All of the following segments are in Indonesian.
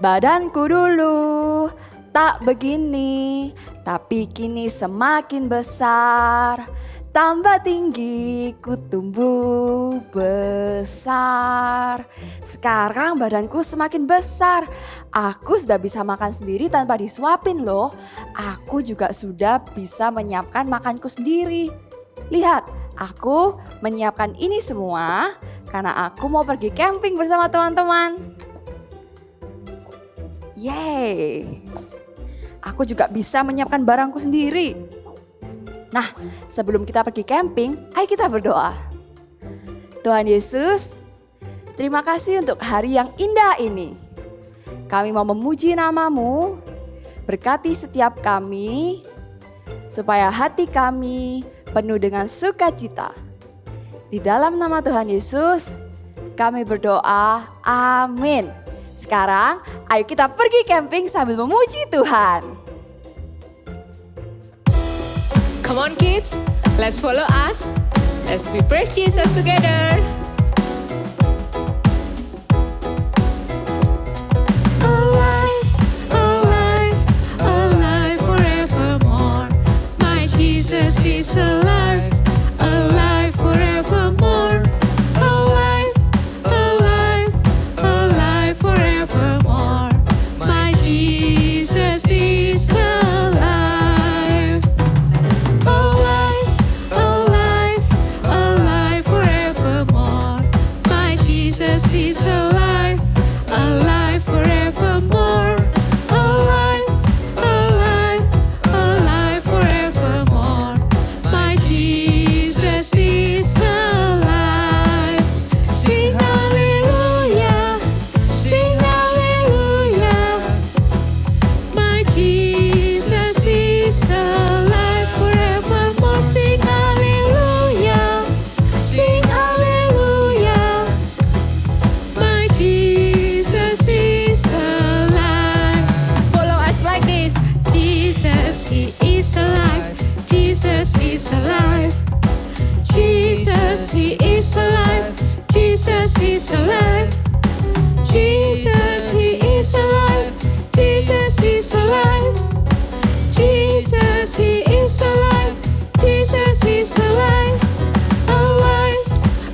Badanku dulu tak begini, tapi kini semakin besar. Tambah tinggi, ku tumbuh besar. Sekarang badanku semakin besar. Aku sudah bisa makan sendiri tanpa disuapin loh. Aku juga sudah bisa menyiapkan makanku sendiri. Lihat, aku menyiapkan ini semua karena aku mau pergi camping bersama teman-teman. Yeay! Aku juga bisa menyiapkan barangku sendiri. Nah, sebelum kita pergi camping, ayo kita berdoa. Tuhan Yesus, terima kasih untuk hari yang indah ini. Kami mau memuji nama-Mu, berkati setiap kami, supaya hati kami penuh dengan sukacita. Di dalam nama Tuhan Yesus, kami berdoa, amin. Sekarang, ayo kita pergi camping sambil memuji Tuhan. Come on kids, let's follow us. Let's we praise Jesus together. Alive, alive, alive forevermore. My Jesus is alive, alive forevermore. Alive, alive, alive forevermore. My Jesus is alive. He's alive, alive forevermore. Alive, alive, alive forevermore. My Jesus is alive. Sing hallelujah, sing hallelujah. My Jesus is alive forevermore. Sing hallelujah, sing hallelujah. Jesus is alive. Follow us like this. Jesus, He is alive. Jesus is alive. Jesus, He is alive. Jesus is alive. Jesus, He is alive. Jesus is alive. Jesus, He is alive. Jesus is alive. Alive,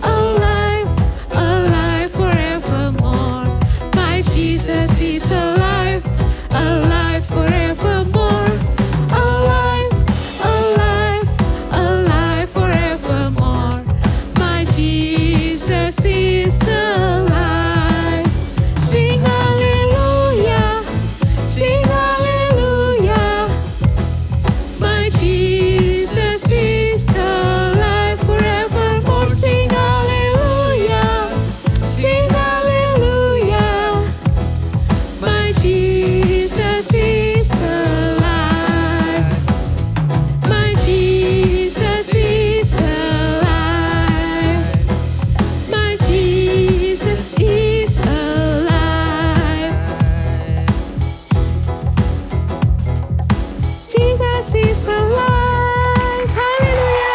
alive, alive forevermore. My Jesus is alive, alive forevermore. Alive, alive, alive forevermore. My Jesus is alive. Sing hallelujah, sing hallelujah. My Jesus is alive forevermore. Sing hallelujah, sing hallelujah. My Jesus is alive. My Jesus is alive. My Jesus is alive. Jesus is alive. Haleluya.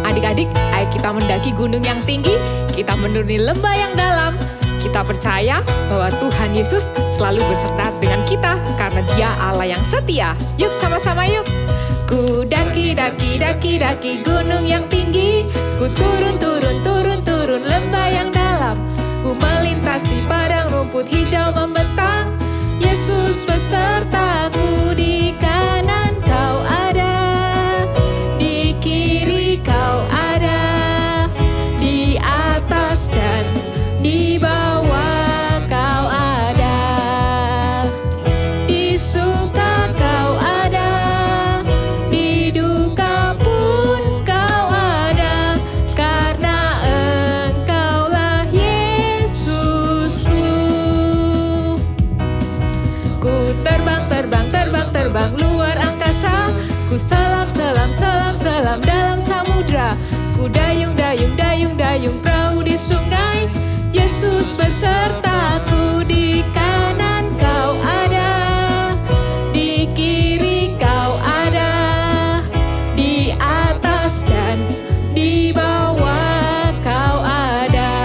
Adik-adik, ayo kita mendaki gunung yang tinggi, kita menuruni lembah yang dalam. Kita percaya bahwa Tuhan Yesus selalu beserta dengan kita karena Dia Allah yang setia. Yuk sama-sama yuk. Ku daki, daki, daki, daki gunung yang tinggi. Ku turun, turun, turun, turun lembah yang dalam. Ku melintasi padang rumput hijau membentang. Yesus besertaku, di kanan Kau ada, di kiri Kau ada, di atas dan di bawah Kau ada, di suka Kau ada, di duka pun Kau ada, karena Engkaulah Yesusku. Ku terbang, terbang, terbang, terbang luar angkasa. Ku selam, selam, selam, selam dalam samudra. Ku dayung, dayung, dayung, dayung perahu di sungai. Yesus besertaku, di kanan Kau ada, di kiri Kau ada, di atas dan di bawah Kau ada.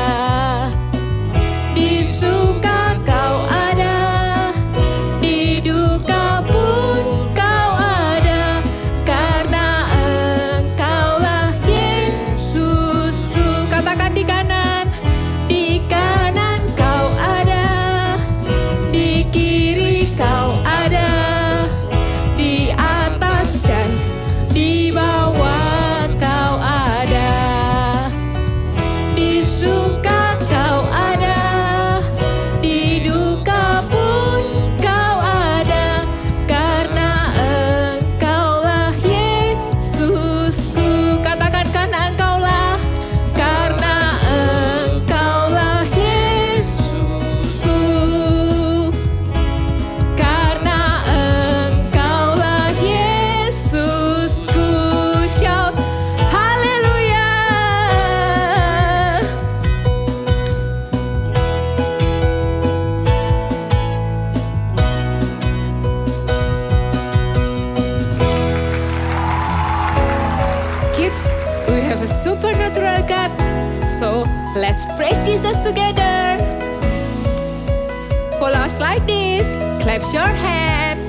have a supernatural God. So let's praise Jesus together. Follow us like this. Clap your hand.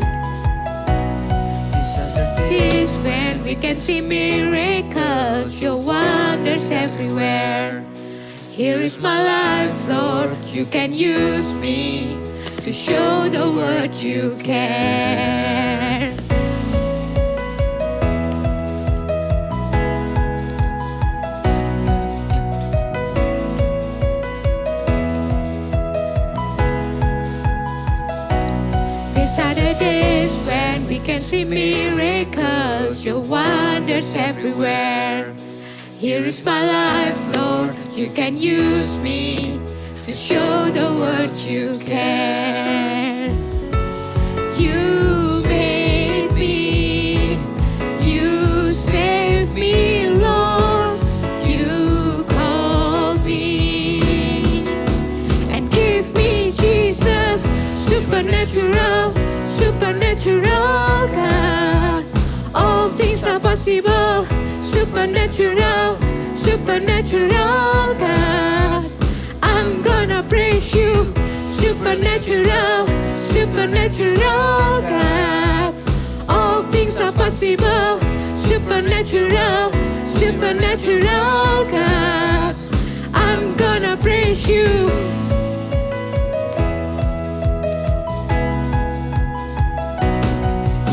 This is when we can see miracles, your wonders everywhere. Here is my life, Lord. You can use me to show the world you care. These are the days when we can see miracles, your wonders everywhere. Here is my life, Lord. You can use me to show the world you care. You made me, you saved me, Lord. You called me and give me Jesus, supernatural, supernatural God. All things are possible, supernatural, supernatural God. I'm gonna praise you, supernatural, supernatural God. All things are possible, supernatural, supernatural God. I'm gonna praise you.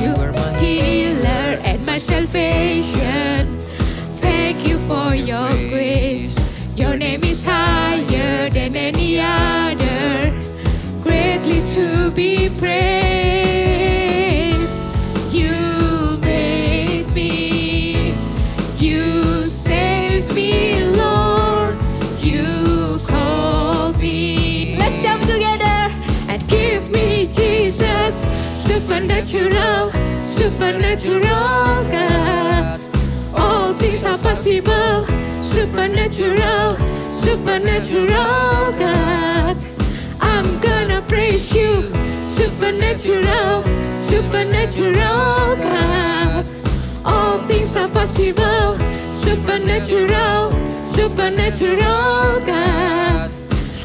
You are my healer and my salvation. Thank you for your grace. Your name is higher than any other, greatly to be praised. You made me, you saved me, Lord. You called me. Let's jump together and give me Jesus, supernatural, supernatural God. All things are possible, supernatural, supernatural God. I'm gonna praise you, supernatural, supernatural God. All things are possible, supernatural, supernatural God.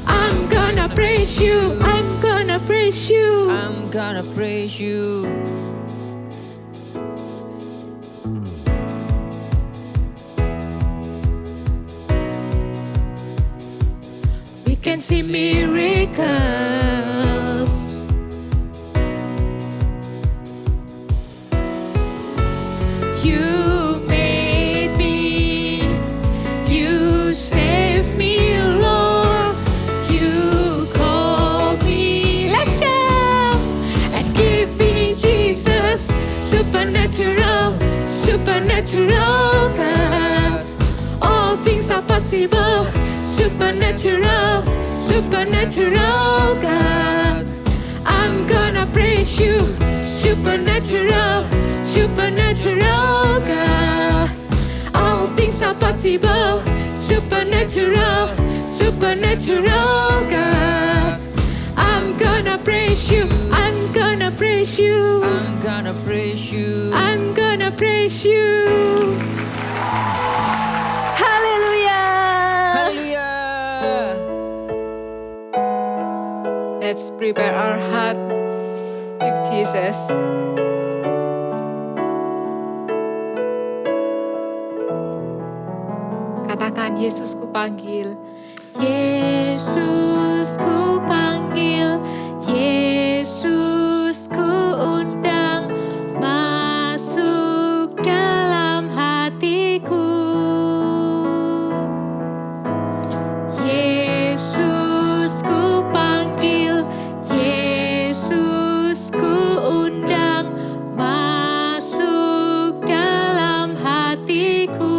I'm gonna praise you, I'm gonna praise you. I'm gonna praise you. We can see miracles. You made me, you saved me, Lord. You called me. Let's jump and give me Jesus, supernatural, supernatural God. All things are possible, supernatural, supernatural God. I'm gonna praise you, supernatural, supernatural God. All things are possible, supernatural, supernatural God. I'm gonna praise you, I'm gonna praise you, I'm gonna praise you. I'm gonna praise you. Hallelujah. Hallelujah. Let's prepare our heart with Jesus. Katakan, Yesus ku panggil. Yesus ku panggil, Yesus ku undang, masuk dalam hatiku. Yesus ku panggil, Yesus ku undang, masuk dalam hatiku.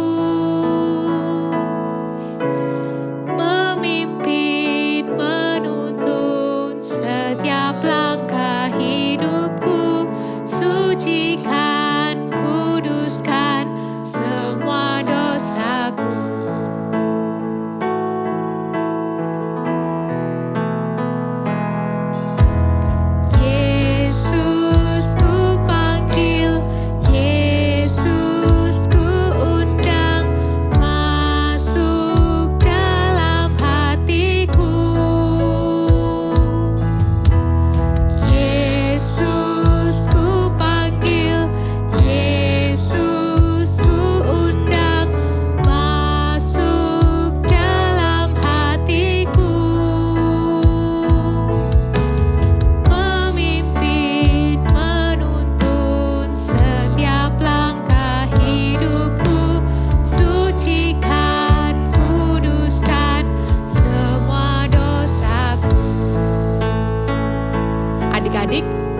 Memimpin, menuntun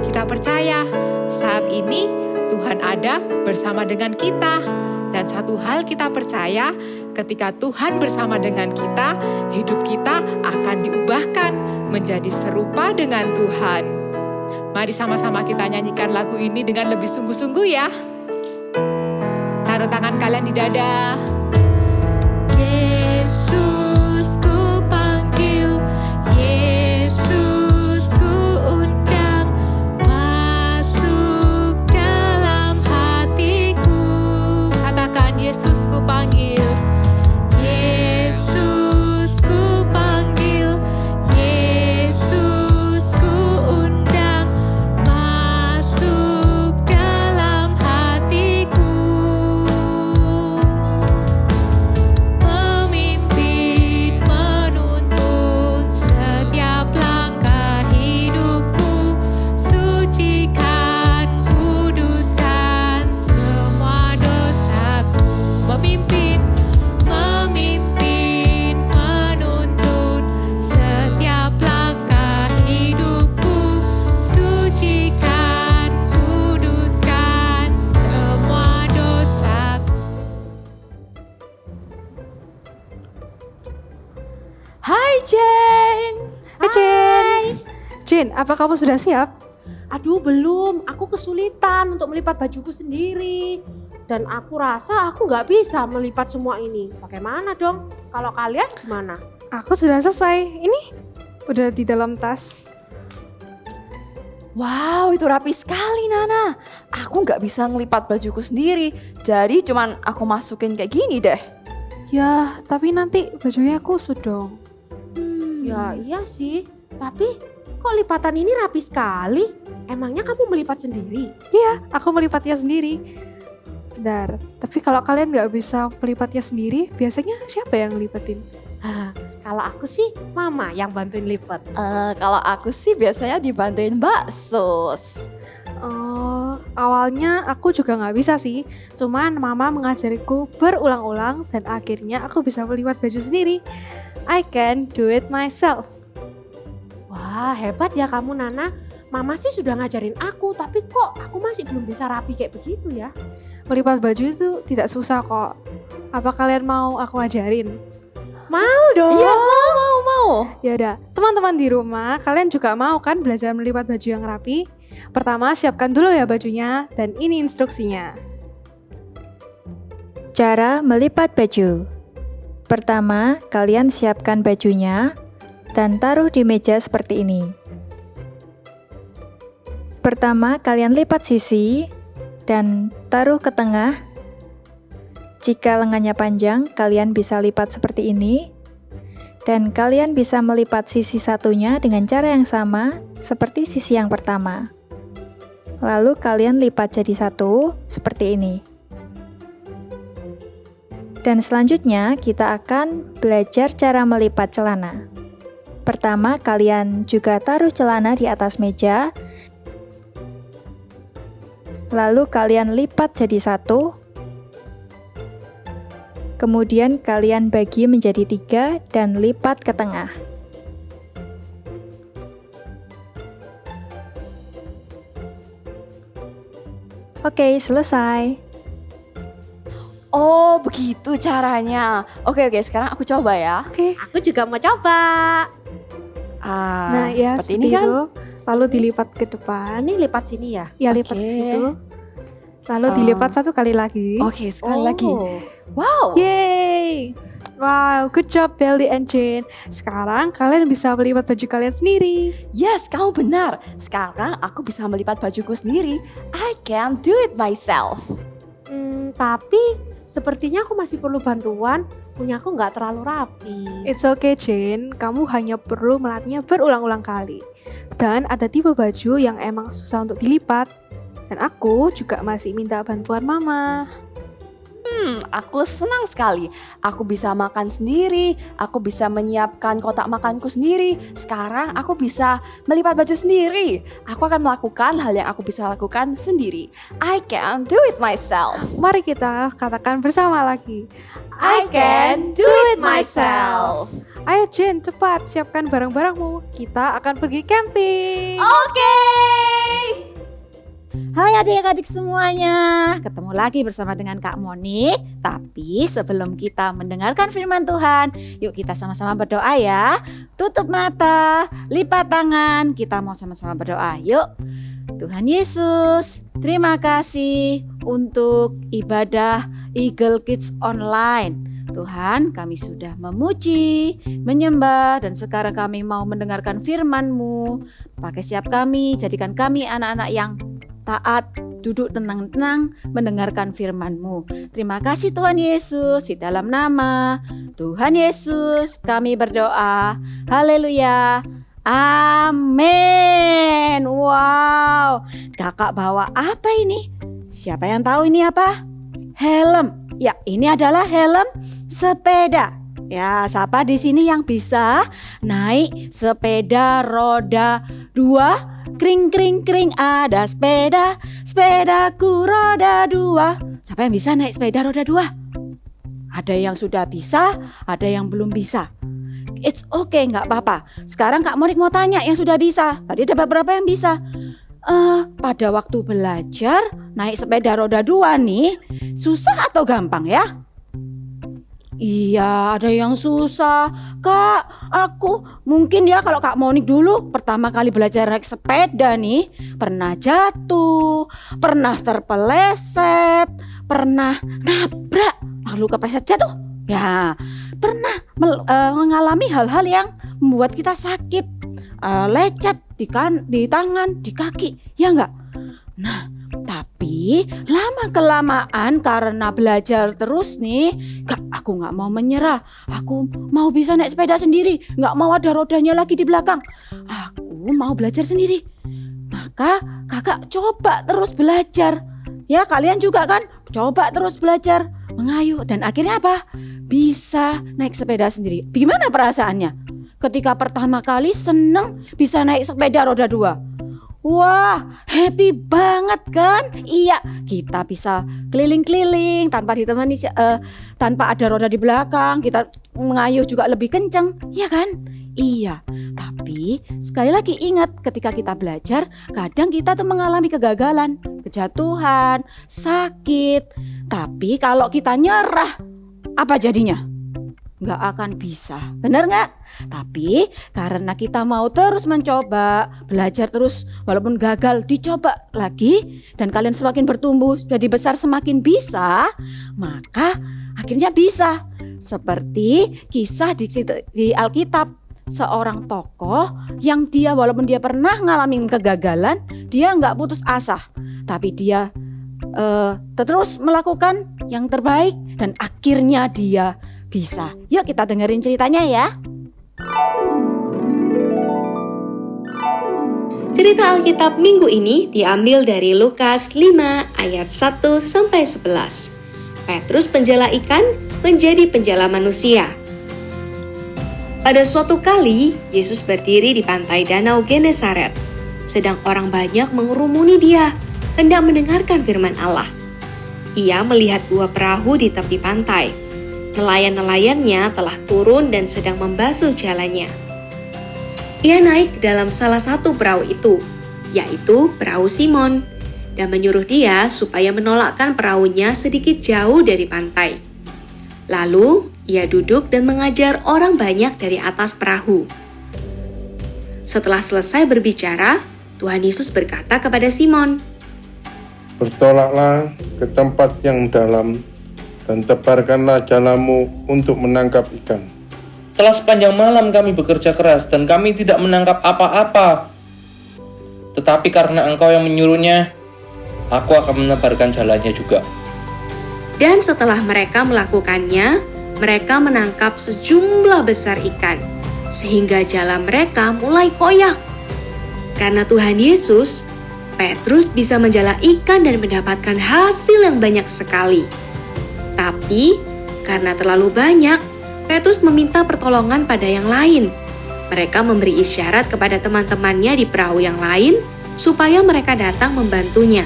Kita percaya saat ini Tuhan ada bersama dengan kita. Dan satu hal kita percaya, ketika Tuhan bersama dengan kita, hidup kita akan diubahkan menjadi serupa dengan Tuhan. Mari sama-sama kita nyanyikan lagu ini dengan lebih sungguh-sungguh ya. Taruh tangan kalian di dada. Yesus ku panggil, Yesus ku undang, masuk dalam hatiku. Katakan Yesus ku panggil, Yesus ku panggil, Yesus ku undang, masuk dalam hatiku. Memimpin, menuntun setiap langkah hidupku, sucikan, kuduskan semua dosaku. Memimpin, memimpin, menuntun setiap langkah hidupku, sucikan, kuduskan semua dosaku. Hai Jen. Hai Jen. Jen, apa kamu sudah siap? Aduh belum, aku kesulitan untuk melipat bajuku sendiri. Dan aku rasa aku nggak bisa melipat semua ini. Bagaimana dong? Kalau kalian gimana? Aku sudah selesai. Ini udah di dalam tas. Wow, itu rapi sekali Nana. Aku nggak bisa ngelipat bajuku sendiri. Jadi cuman aku masukin kayak gini deh. Ya, tapi nanti bajunya kusut dong. Ya iya sih, tapi kok lipatan ini rapi sekali? Emangnya kamu melipat sendiri? Iya, aku melipatnya sendiri. Bentar, tapi kalau kalian nggak bisa melipatnya sendiri, biasanya siapa yang ngelipatin? Kalau aku sih mama yang bantuin lipat. Kalau aku sih biasanya dibantuin Mbak Sus. Oh, awalnya aku juga nggak bisa sih. Cuman mama mengajariku berulang-ulang dan akhirnya aku bisa melipat baju sendiri. I can do it myself. Wah hebat ya kamu Nana. Mama sih sudah ngajarin aku, tapi kok aku masih belum bisa rapi kayak begitu ya? Melipat baju itu tidak susah kok. Apa kalian mau aku ajarin? Mau dong. Iya mau. Ya udah, teman-teman di rumah, kalian juga mau kan belajar melipat baju yang rapi? Pertama, siapkan dulu ya bajunya dan ini instruksinya. Cara melipat baju. Pertama, kalian siapkan bajunya dan taruh di meja seperti ini. Pertama, kalian lipat sisi dan taruh ke tengah. Jika lengannya panjang, kalian bisa lipat seperti ini. Dan kalian bisa melipat sisi satunya dengan cara yang sama seperti sisi yang pertama. Lalu kalian lipat jadi satu seperti ini. Dan selanjutnya kita akan belajar cara melipat celana. Pertama, kalian juga taruh celana di atas meja. Lalu kalian lipat jadi satu. Kemudian kalian bagi menjadi 3 dan lipat ke tengah. Oke, selesai. Oh begitu caranya. Oke sekarang aku coba ya. Oke. Aku juga mau coba. Nah, ya seperti ini kan. itu. Lalu dilipat ke depan. Ini lipat sini ya? Ya, lipat ke Oke. situ. Lalu dilipat satu kali lagi. Oke sekali lagi. Oh. Wow. Yeay. Wow, good job Belly and Jane. Sekarang kalian bisa melipat baju kalian sendiri. Yes, kamu benar. Sekarang aku bisa melipat bajuku sendiri. I can do it myself. Tapi sepertinya aku masih perlu bantuan. Punya aku nggak terlalu rapi. It's okay Jane, kamu hanya perlu melatihnya berulang-ulang kali. Dan ada tipe baju yang emang susah untuk dilipat. Dan aku juga masih minta bantuan mama. Aku senang sekali. Aku bisa makan sendiri. Aku bisa menyiapkan kotak makanku sendiri. Sekarang aku bisa melipat baju sendiri. Aku akan melakukan hal yang aku bisa lakukan sendiri. I can do it myself. Mari kita katakan bersama lagi. I can do it myself. Ayo Jane, cepat siapkan barang-barangmu. Kita akan pergi camping. Oke. Hai adik-adik semuanya, ketemu lagi bersama dengan Kak Monik. Tapi sebelum kita mendengarkan firman Tuhan, yuk kita sama-sama berdoa ya. Tutup mata, lipat tangan, kita mau sama-sama berdoa. Yuk. Tuhan Yesus, terima kasih untuk ibadah Eagle Kids Online. Tuhan, kami sudah memuji, menyembah, dan sekarang kami mau mendengarkan firman-Mu. Pakai siap kami, jadikan kami anak-anak yang taat, duduk tenang-tenang, mendengarkan firman-Mu. Terima kasih Tuhan Yesus, di dalam nama Tuhan Yesus kami berdoa. Haleluya. Amin. Wow, kakak bawa apa ini? Siapa yang tahu ini apa? Helm. Ya, ini adalah helm sepeda. Ya, siapa di sini yang bisa naik sepeda roda 2? Kring kring kring, ada sepeda, sepedaku roda 2. Siapa yang bisa naik sepeda roda 2? Ada yang sudah bisa, ada yang belum bisa. It's okay, nggak apa-apa. Sekarang Kak Monik mau tanya yang sudah bisa. Tadi ada beberapa yang bisa. Pada waktu belajar naik sepeda roda 2 nih, susah atau gampang ya? Iya, ada yang susah. Kak, aku mungkin ya kalau Kak Monik dulu pertama kali belajar naik sepeda nih, pernah jatuh, pernah terpeleset, pernah nabrak, lalu kepleset jatuh. Ya, pernah mengalami hal-hal yang membuat kita sakit, lecet di tangan, di kaki, ya enggak? Nah, tapi lama-kelamaan karena belajar terus nih, aku nggak mau menyerah. Aku mau bisa naik sepeda sendiri, nggak mau ada rodanya lagi di belakang. Aku mau belajar sendiri. Maka kakak coba terus belajar. Ya, kalian juga kan coba terus belajar, mengayuh, dan akhirnya apa? Bisa naik sepeda sendiri. Gimana perasaannya? Ketika pertama kali seneng bisa naik sepeda roda 2. Wah, happy banget kan? Iya, kita bisa keliling-keliling tanpa ditemani, tanpa ada roda di belakang. Kita mengayuh juga lebih kencang, ya kan? Iya, tapi sekali lagi ingat, ketika kita belajar, kadang kita tuh mengalami kegagalan, kejatuhan, sakit. Tapi kalau kita nyerah, apa jadinya? Nggak akan bisa, benar nggak? Tapi karena kita mau terus mencoba, belajar terus, walaupun gagal dicoba lagi, dan kalian semakin bertumbuh, jadi besar semakin bisa, maka akhirnya bisa. Seperti kisah di Alkitab, seorang tokoh yang dia walaupun dia pernah ngalamin kegagalan, dia nggak putus asa, tapi dia terus melakukan yang terbaik dan akhirnya dia bisa. Yuk kita dengerin ceritanya ya. Cerita Alkitab minggu ini diambil dari Lukas 5 ayat 1-11. Petrus penjala ikan menjadi penjala manusia. Pada suatu kali, Yesus berdiri di pantai Danau Genesaret. Sedang orang banyak mengerumuni dia, hendak mendengarkan firman Allah. Ia melihat dua perahu di tepi pantai. Nelayan-nelayannya telah turun dan sedang membasuh jalannya. Ia naik ke dalam salah satu perahu itu, yaitu perahu Simon, dan menyuruh dia supaya menolakkan perahunya sedikit jauh dari pantai. Lalu ia duduk dan mengajar orang banyak dari atas perahu. Setelah selesai berbicara, Tuhan Yesus berkata kepada Simon, "Bertolaklah ke tempat yang dalam dan tebarkanlah jalamu untuk menangkap ikan." Telah sepanjang malam kami bekerja keras dan kami tidak menangkap apa-apa. Tetapi karena Engkau yang menyuruhnya, aku akan menebarkan jalannya juga. Dan setelah mereka melakukannya, mereka menangkap sejumlah besar ikan, sehingga jala mereka mulai koyak. Karena Tuhan Yesus, Petrus bisa menjala ikan dan mendapatkan hasil yang banyak sekali. Tapi karena terlalu banyak, Petrus meminta pertolongan pada yang lain. Mereka memberi isyarat kepada teman-temannya di perahu yang lain supaya mereka datang membantunya.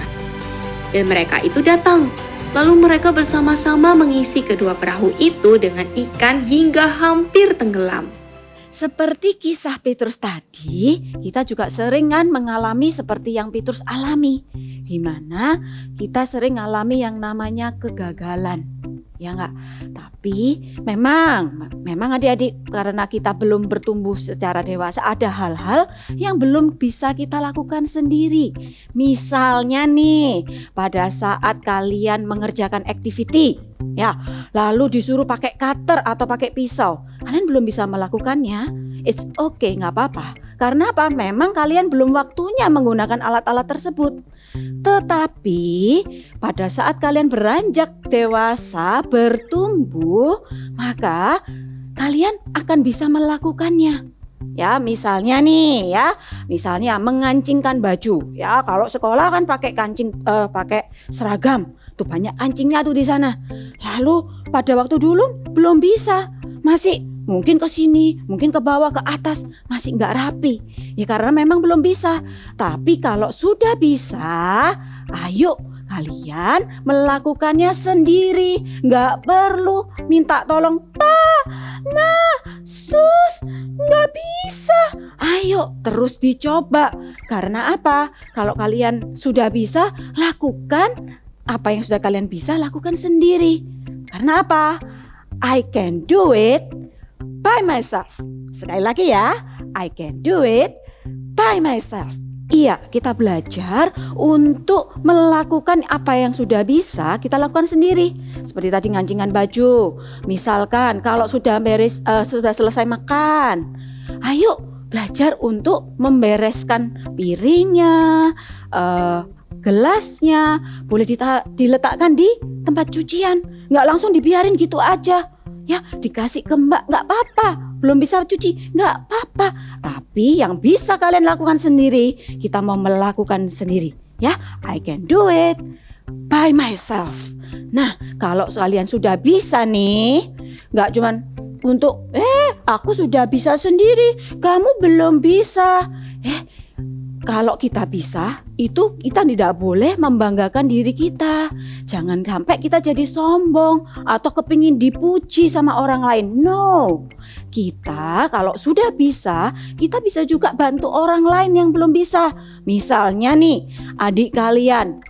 Dan mereka itu datang. Lalu mereka bersama-sama mengisi kedua perahu itu dengan ikan hingga hampir tenggelam. Seperti kisah Petrus tadi, kita juga sering kan mengalami seperti yang Petrus alami. Gimana kita sering ngalami yang namanya kegagalan. Ya enggak? Tapi memang adik-adik, karena kita belum bertumbuh secara dewasa, ada hal-hal yang belum bisa kita lakukan sendiri. Misalnya nih, pada saat kalian mengerjakan activity, ya, lalu disuruh pakai cutter atau pakai pisau, kalian belum bisa melakukannya. It's okay, nggak apa-apa. Karena apa? Memang kalian belum waktunya menggunakan alat-alat tersebut. Tetapi pada saat kalian beranjak dewasa, bertumbuh, maka kalian akan bisa melakukannya. Ya, misalnya nih ya, misalnya mengancingkan baju. Ya, kalau sekolah kan pakai pakai seragam. Tuh banyak kancingnya tuh di sana. Lalu pada waktu dulu belum bisa. Masih mungkin ke sini, mungkin ke bawah, ke atas, masih nggak rapi. Ya karena memang belum bisa. Tapi kalau sudah bisa, ayo kalian melakukannya sendiri. Nggak perlu minta tolong, Pak, Nah, Sus, nggak bisa. Ayo terus dicoba. Karena apa? Kalau kalian sudah bisa, lakukan apa yang sudah kalian bisa, lakukan sendiri. Karena apa? I can do it by myself. Sekali lagi ya, I can do it by myself. Iya, kita belajar untuk melakukan apa yang sudah bisa kita lakukan sendiri. Seperti tadi ngancingan baju. Misalkan kalau sudah sudah selesai makan, ayo belajar untuk membereskan piringnya, gelasnya, boleh diletakkan di tempat cucian. Nggak langsung dibiarin gitu aja. Ya, dikasih ke mbak, nggak apa-apa. Belum bisa cuci, nggak apa-apa. Tapi yang bisa kalian lakukan sendiri, kita mau melakukan sendiri. Ya, I can do it by myself. Nah, kalau kalian sudah bisa nih, nggak cuman untuk aku sudah bisa sendiri, kamu belum bisa. Kalau kita bisa, itu kita tidak boleh membanggakan diri kita. Jangan sampai kita jadi sombong atau kepingin dipuji sama orang lain. No, kita kalau sudah bisa, kita bisa juga bantu orang lain yang belum bisa. Misalnya nih, adik kalian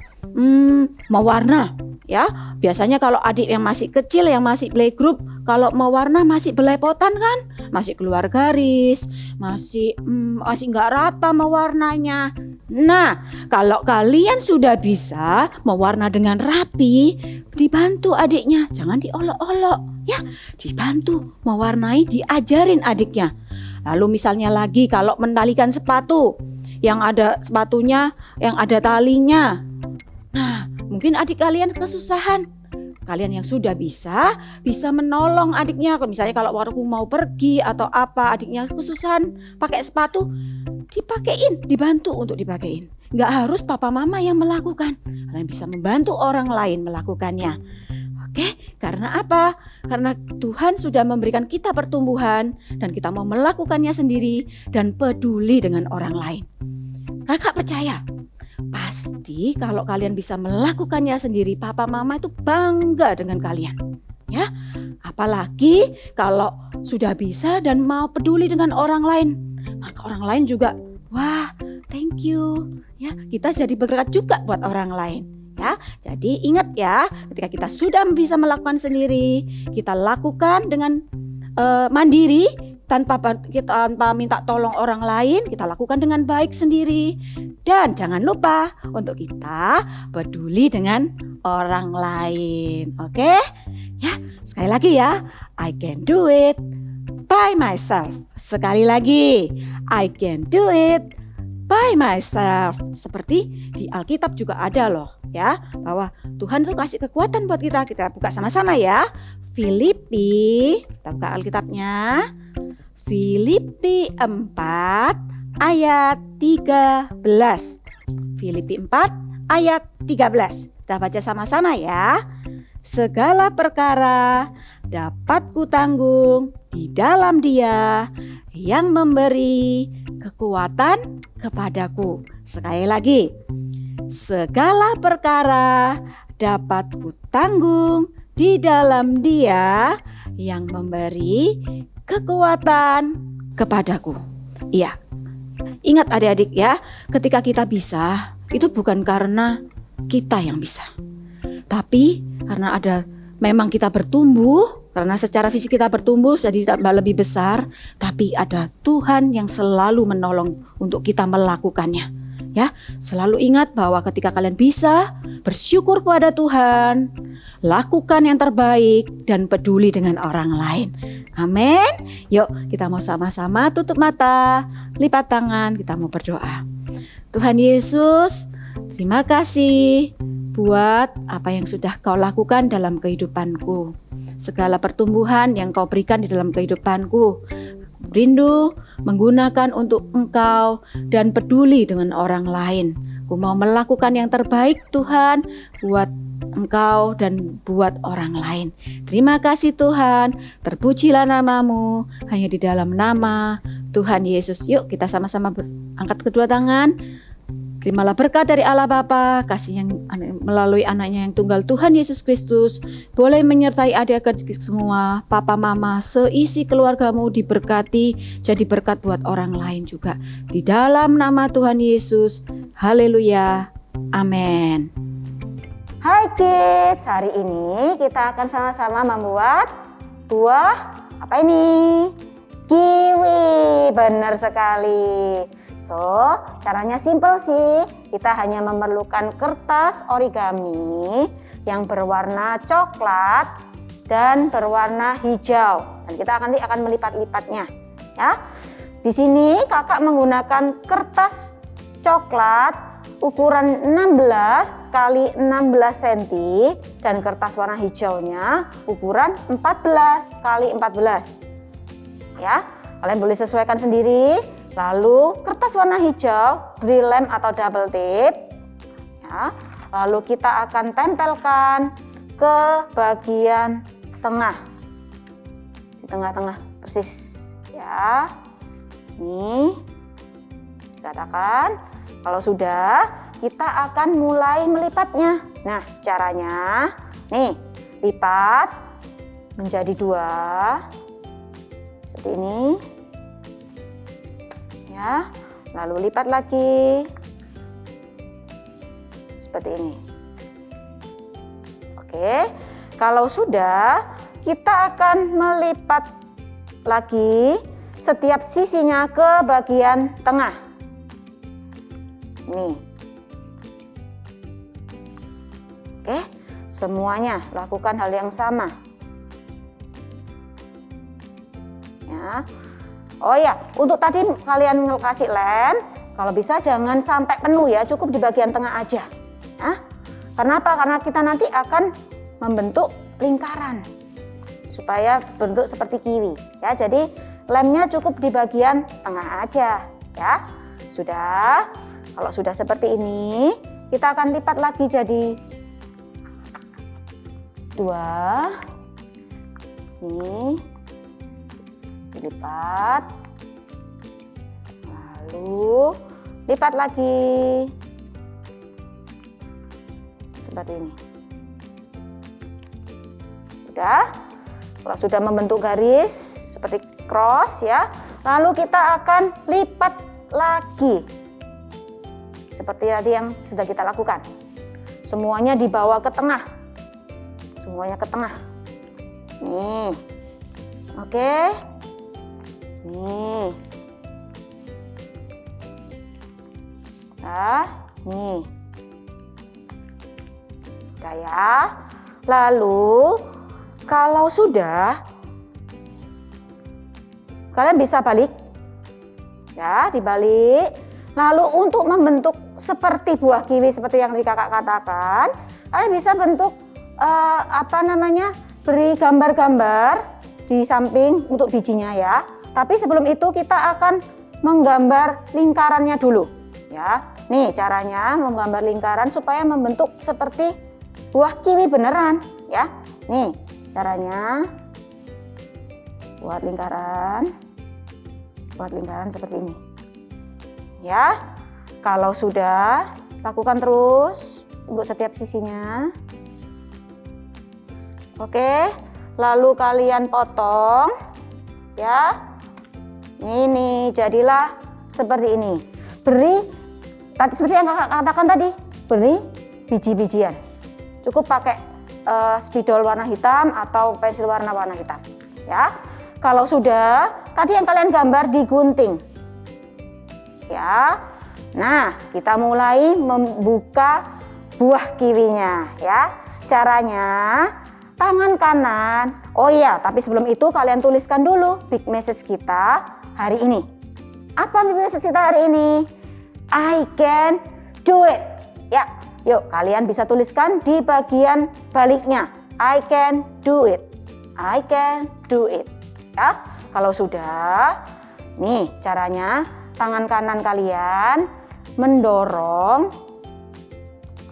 mewarna. Ya, biasanya kalau adik yang masih kecil, yang masih playgroup, kalau mewarna masih belepotan kan, masih keluar garis, masih nggak rata mewarnanya. Nah, kalau kalian sudah bisa mewarna dengan rapi, dibantu adiknya, jangan diolok-olok, ya, dibantu mewarnai, diajarin adiknya. Lalu misalnya lagi kalau menalikan sepatu, yang ada sepatunya, yang ada talinya. Nah, mungkin adik kalian kesusahan. Kalian yang sudah bisa menolong adiknya. Misalnya kalau waktu mau pergi atau apa, adiknya kesusahan pakai sepatu, dipakein, dibantu untuk dipakein. Nggak harus papa mama yang melakukan. Kalian bisa membantu orang lain melakukannya. Oke, karena apa? Karena Tuhan sudah memberikan kita pertumbuhan dan kita mau melakukannya sendiri dan peduli dengan orang lain. Kakak percaya, pasti kalau kalian bisa melakukannya sendiri, papa mama itu bangga dengan kalian. Ya, apalagi kalau sudah bisa dan mau peduli dengan orang lain, maka orang lain juga, wah, thank you. Ya, kita jadi bergerak juga buat orang lain. Ya, jadi ingat ya, ketika kita sudah bisa melakukan sendiri, kita lakukan dengan mandiri. Tanpa minta tolong orang lain, kita lakukan dengan baik sendiri. Dan jangan lupa untuk kita peduli dengan orang lain. Oke? Ya, sekali lagi ya. I can do it by myself. Sekali lagi, I can do it by myself. Seperti di Alkitab juga ada loh, ya, bahwa Tuhan tuh kasih kekuatan buat kita. Kita buka sama-sama ya. Filipi, kita buka Alkitabnya. Filipi 4 ayat 13. Filipi 4 ayat 13. Kita baca sama-sama ya. Segala perkara dapat kutanggung di dalam Dia yang memberi kekuatan kepadaku. Sekali lagi. Segala perkara dapat kutanggung di dalam Dia yang memberi kekuatan kepadaku. Iya. Ingat adik-adik ya, ketika kita bisa, itu bukan karena kita yang bisa. Tapi karena memang kita bertumbuh, karena secara fisik kita bertumbuh jadi tambah lebih besar, tapi ada Tuhan yang selalu menolong untuk kita melakukannya. Ya, selalu ingat bahwa ketika kalian bisa, bersyukur kepada Tuhan, lakukan yang terbaik dan peduli dengan orang lain. Amin. Yuk, kita mau sama-sama tutup mata, lipat tangan, kita mau berdoa. Tuhan Yesus, terima kasih buat apa yang sudah Kau lakukan dalam kehidupanku. Segala pertumbuhan yang Kau berikan di dalam kehidupanku. Rindu menggunakan untuk Engkau dan peduli dengan orang lain. Ku mau melakukan yang terbaik Tuhan buat Engkau dan buat orang lain. Terima kasih Tuhan, terpujilah nama-Mu hanya di dalam nama Tuhan Yesus. Yuk kita sama-sama angkat kedua tangan. Terimalah berkat dari Allah Bapa, kasih yang melalui anaknya yang tunggal Tuhan Yesus Kristus, boleh menyertai adik-adik semua, papa mama, seisi keluargamu diberkati, jadi berkat buat orang lain juga. Di dalam nama Tuhan Yesus, haleluya, amin. Hai kids, hari ini kita akan sama-sama membuat buah apa ini? Kiwi, benar sekali. So, caranya simple sih. Kita hanya memerlukan kertas origami yang berwarna coklat dan berwarna hijau. Dan kita akan melipat-lipatnya, ya. Di sini kakak menggunakan kertas coklat ukuran 16 x 16 cm dan kertas warna hijaunya ukuran 14 x 14. Ya, kalian boleh sesuaikan sendiri. Lalu kertas warna hijau beri lem atau double tip, ya. Lalu kita akan tempelkan ke bagian tengah, di tengah-tengah persis, ya. Nih, katakan kalau sudah kita akan mulai melipatnya. Nah, caranya, nih, lipat menjadi 2 seperti ini. Ya, lalu lipat lagi seperti ini. Oke, kalau sudah kita akan melipat lagi setiap sisinya ke bagian tengah. Nih. Oke, semuanya lakukan hal yang sama. Ya. Oh ya, untuk tadi kalian kasih lem, kalau bisa jangan sampai penuh ya, cukup di bagian tengah aja. Nah, kenapa? Karena kita nanti akan membentuk lingkaran supaya bentuk seperti kiwi. Ya, jadi lemnya cukup di bagian tengah aja. Ya, sudah. Kalau sudah seperti ini, kita akan lipat lagi jadi 2. Nih. Dilipat, lalu lipat lagi seperti ini. Sudah, kalau sudah membentuk garis seperti cross ya, lalu kita akan lipat lagi seperti tadi yang sudah kita lakukan. Semuanya dibawa ke tengah, semuanya ke tengah. Nih, oke. Nih. Nah, nih. Udah ya. Lalu kalau sudah, kalian bisa balik. Ya, dibalik. Lalu untuk membentuk seperti buah kiwi seperti yang kakak katakan, kalian bisa bentuk beri gambar-gambar di samping untuk bijinya ya. Tapi sebelum itu kita akan menggambar lingkarannya dulu ya. Nih caranya menggambar lingkaran supaya membentuk seperti buah kiwi beneran ya. Nih caranya buat lingkaran seperti ini ya. Kalau sudah, lakukan terus untuk setiap sisinya. Oke, lalu kalian potong ya. Ini jadilah seperti ini. Beri tadi seperti yang kakak katakan tadi, beri biji-bijian. Cukup pakai spidol warna hitam atau pensil warna hitam. Ya, kalau sudah, tadi yang kalian gambar digunting. Ya, nah kita mulai membuka buah kiwinya. Ya, caranya tangan kanan. Oh iya, tapi sebelum itu kalian tuliskan dulu big message kita hari ini. Apa big message kita hari ini? I can do it. Ya, yuk kalian bisa tuliskan di bagian baliknya. I can do it. I can do it. Ya, kalau sudah, nih caranya tangan kanan kalian mendorong,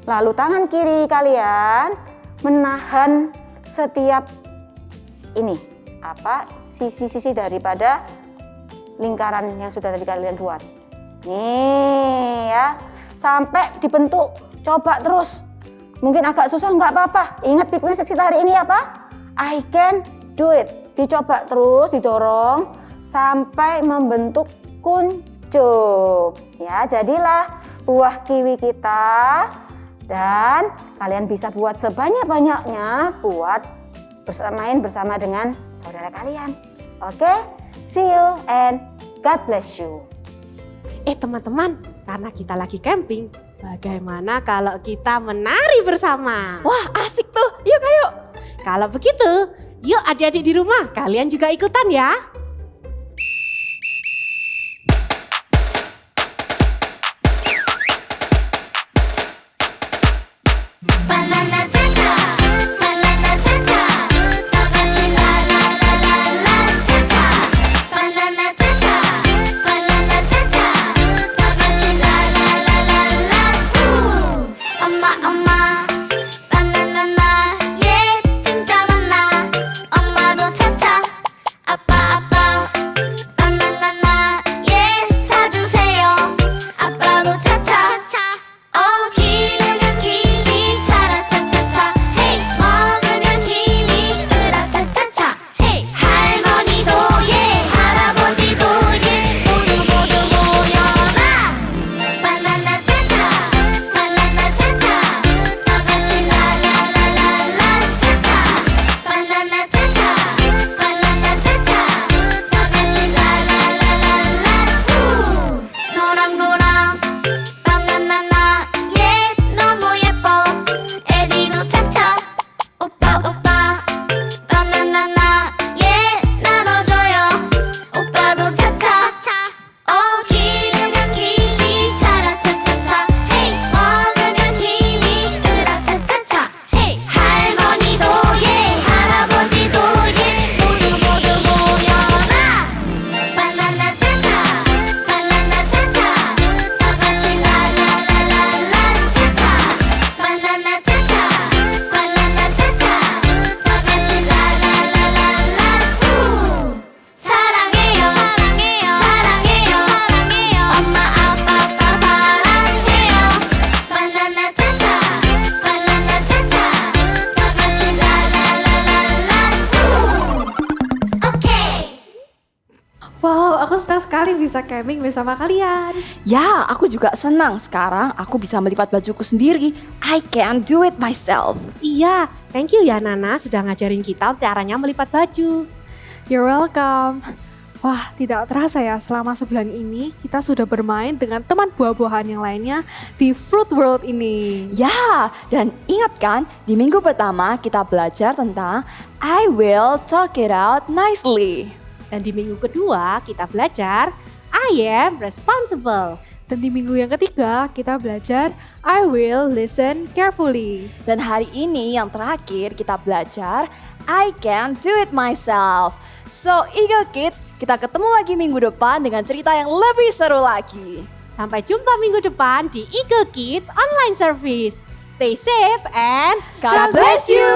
lalu tangan kiri kalian menahan setiap ini sisi-sisi daripada lingkaran yang sudah tadi kalian buat. Nih ya, sampai dibentuk. Coba terus. Mungkin agak susah, nggak apa-apa. Ingat big message kita hari ini apa? I can do it. Dicoba terus, didorong sampai membentuk kuncup. Ya, jadilah buah kiwi kita. Dan kalian bisa buat sebanyak-banyaknya buat main bersama dengan saudara kalian. Oke? See you and God bless you. Teman-teman, karena kita lagi camping, bagaimana kalau kita menari bersama? Wah, asik tuh. Yuk, ayo. Kalau begitu, yuk adik-adik di rumah, kalian juga ikutan ya. Banana cha-cha, banana cha-cha, 다 같이 라라라라라 cha-cha. Banana cha-cha, banana cha-cha, 다 같이 라라라라라 엄마 바나나 예 진짜 많아 엄마도 cha-cha 아빠 바나나 예 사주세요 아빠도 cha-cha 기름기 차라차차차 헤이 먹으면 힘이 으라차차차 헤이 할머니도 예 할아버지도 예 모두 모여라 바나나 차차 다 같이 라라라라라 차차 바나나 차차 다 같이 라라라라라 노랑노랑 바나나 예 너무 예뻐 에리도 차차 오빠 바나나 예 나눠줘요 오빠도 차차 기름기 차라차차차 헤이 먹으면 힘이 으라차차차 헤이 할머니도 예 할아버지도 예 모두 모여라 바나나 차차 다 같이 라라라라라 차차 바나나 차차 다 같이 라라라라라 사랑해요 엄마 아빠 사랑해요 바나나 차차 다 같이 라라라라라 오케이 Wow, aku senang sekali bisa camping bersama kalian. Ya, aku juga senang sekarang aku bisa melipat bajuku sendiri. I can do it myself. Iya, thank you ya Nana sudah ngajarin kita caranya melipat baju. You're welcome. Wah, tidak terasa ya selama sebulan ini kita sudah bermain dengan teman buah-buahan yang lainnya di Fruit World ini. Ya, dan ingat kan di minggu pertama kita belajar tentang I will talk it out nicely. Dan di minggu kedua kita belajar I am responsible. Dan di minggu yang ketiga kita belajar I will listen carefully. Dan hari ini yang terakhir kita belajar I can do it myself. So Eagle Kids, kita ketemu lagi minggu depan dengan cerita yang lebih seru lagi. Sampai jumpa minggu depan di Eagle Kids Online Service. Stay safe and God bless you.